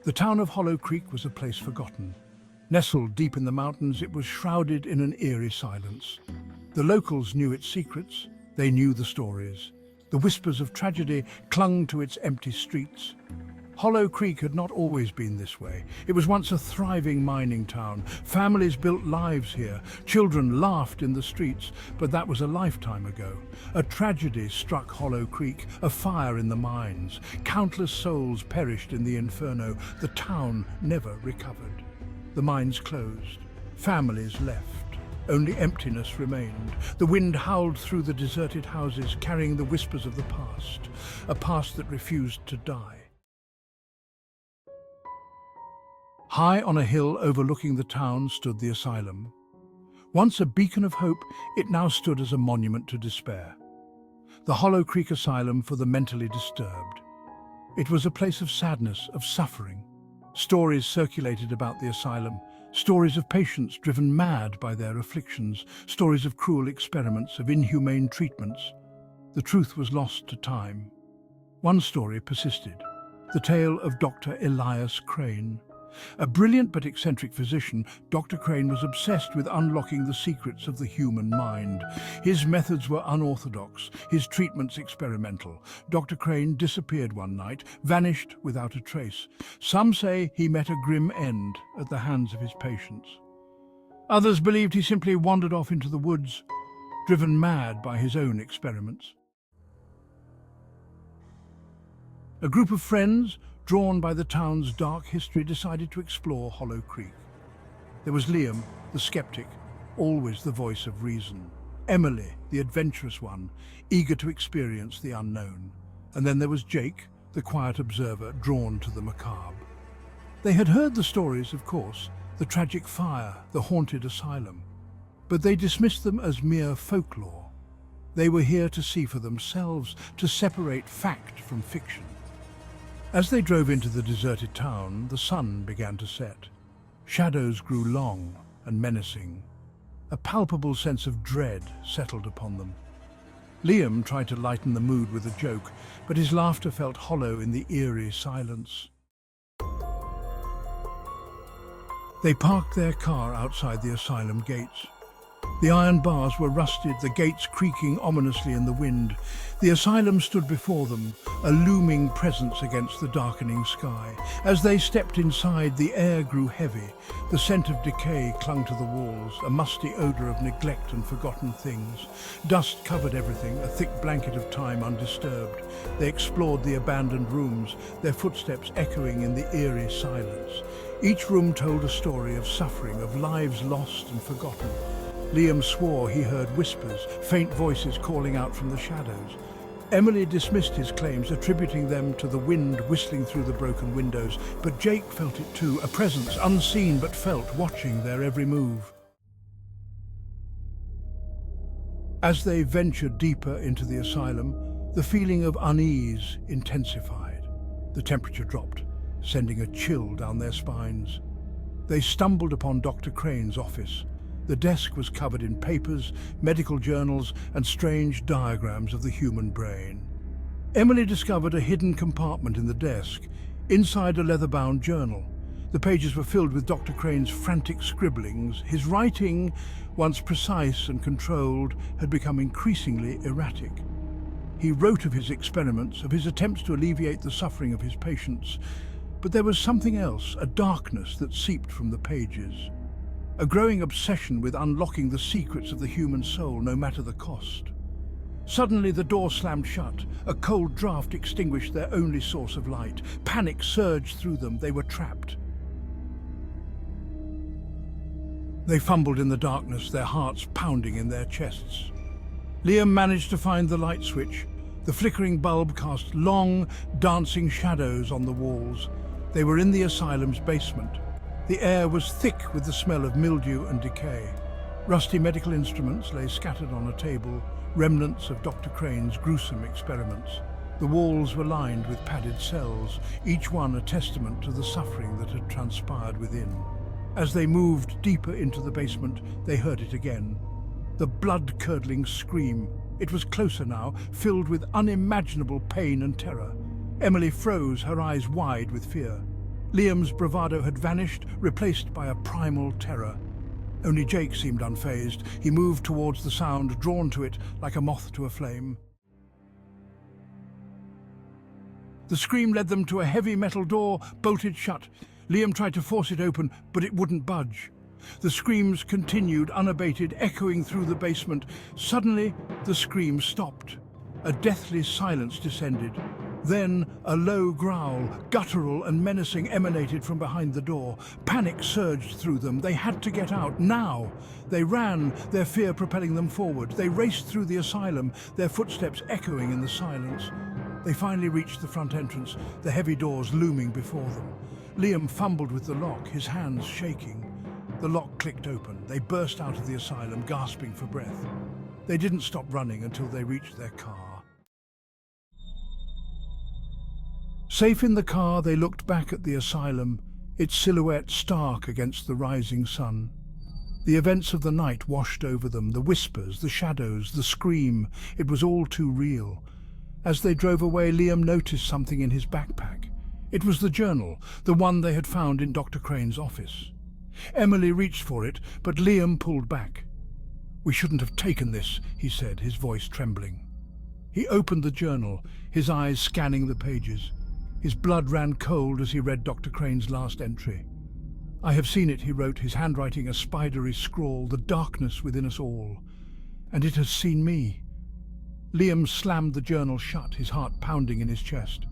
The town of Hollow Creek was a place forgotten. Nestled deep in the mountains, it was shrouded in an eerie silence. The locals knew its secrets, they knew the stories. The whispers of tragedy clung to its empty streets. Hollow Creek had not always been this way. It was once a thriving mining town. Families built lives here. Children laughed in the streets, but that was a lifetime ago. A tragedy struck Hollow Creek, a fire in the mines. Countless souls perished in the inferno. The town never recovered. The mines closed. Families left. Only emptiness remained. The wind howled through the deserted houses, carrying the whispers of the past, a past that refused to die. High on a hill overlooking the town stood the asylum. Once a beacon of hope, it now stood as a monument to despair. The Hollow Creek Asylum for the mentally disturbed. It was a place of sadness, of suffering. Stories circulated about the asylum, stories of patients driven mad by their afflictions, stories of cruel experiments, of inhumane treatments. The truth was lost to time. One story persisted, the tale of Dr. Elias Crane. A brilliant but eccentric physician, Dr. Crane was obsessed with unlocking the secrets of the human mind. His methods were unorthodox, his treatments experimental. Dr. Crane disappeared one night, vanished without a trace. Some say he met a grim end at the hands of his patients. Others believed he simply wandered off into the woods, driven mad by his own experiments. A group of friends, drawn by the town's dark history, decided to explore Hollow Creek. There was Liam, the skeptic, always the voice of reason. Emily, the adventurous one, eager to experience the unknown. And then there was Jake, the quiet observer, drawn to the macabre. They had heard the stories, of course, the tragic fire, the haunted asylum. But they dismissed them as mere folklore. They were here to see for themselves, to separate fact from fiction. As they drove into the deserted town, the sun began to set. Shadows grew long and menacing. A palpable sense of dread settled upon them. Liam tried to lighten the mood with a joke, but his laughter felt hollow in the eerie silence. They parked their car outside the asylum gates. The iron bars were rusted, the gates creaking ominously in the wind. The asylum stood before them, a looming presence against the darkening sky. As they stepped inside, the air grew heavy. The scent of decay clung to the walls, a musty odor of neglect and forgotten things. Dust covered everything, a thick blanket of time undisturbed. They explored the abandoned rooms, their footsteps echoing in the eerie silence. Each room told a story of suffering, of lives lost and forgotten. Liam swore he heard whispers, faint voices calling out from the shadows. Emily dismissed his claims, attributing them to the wind whistling through the broken windows, but Jake felt it too, a presence unseen but felt, watching their every move. As they ventured deeper into the asylum, the feeling of unease intensified. The temperature dropped, sending a chill down their spines. They stumbled upon Dr. Crane's office. The desk was covered in papers, medical journals, and strange diagrams of the human brain. Emily discovered a hidden compartment in the desk, inside a leather-bound journal. The pages were filled with Dr. Crane's frantic scribblings. His writing, once precise and controlled, had become increasingly erratic. He wrote of his experiments, of his attempts to alleviate the suffering of his patients. But there was something else, a darkness that seeped from the pages. A growing obsession with unlocking the secrets of the human soul, no matter the cost. Suddenly the door slammed shut. A cold draft extinguished their only source of light. Panic surged through them. They were trapped. They fumbled in the darkness, their hearts pounding in their chests. Liam managed to find the light switch. The flickering bulb cast long, dancing shadows on the walls. They were in the asylum's basement. The air was thick with the smell of mildew and decay. Rusty medical instruments lay scattered on a table, remnants of Dr. Crane's gruesome experiments. The walls were lined with padded cells, each one a testament to the suffering that had transpired within. As they moved deeper into the basement, they heard it again. The blood-curdling scream. It was closer now, filled with unimaginable pain and terror. Emily froze, her eyes wide with fear. Liam's bravado had vanished, replaced by a primal terror. Only Jake seemed unfazed. He moved towards the sound, drawn to it like a moth to a flame. The scream led them to a heavy metal door, bolted shut. Liam tried to force it open, but it wouldn't budge. The screams continued, unabated, echoing through the basement. Suddenly, the scream stopped. A deathly silence descended. Then a low growl, guttural and menacing, emanated from behind the door. Panic surged through them. They had to get out, now. They ran, their fear propelling them forward. They raced through the asylum, their footsteps echoing in the silence. They finally reached the front entrance, the heavy doors looming before them. Liam fumbled with the lock, his hands shaking. The lock clicked open. They burst out of the asylum, gasping for breath. They didn't stop running until they reached their car. Safe in the car, they looked back at the asylum, its silhouette stark against the rising sun. The events of the night washed over them, the whispers, the shadows, the scream. It was all too real. As they drove away, Liam noticed something in his backpack. It was the journal, the one they had found in Dr. Crane's office. Emily reached for it, but Liam pulled back. "We shouldn't have taken this," he said, his voice trembling. He opened the journal, his eyes scanning the pages. His blood ran cold as he read Dr. Crane's last entry. "I have seen it," he wrote, his handwriting a spidery scrawl, "the darkness within us all. And it has seen me." Liam slammed the journal shut, his heart pounding in his chest.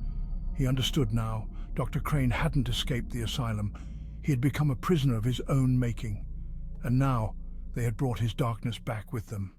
He understood now. Dr. Crane hadn't escaped the asylum. He had become a prisoner of his own making. And now they had brought his darkness back with them.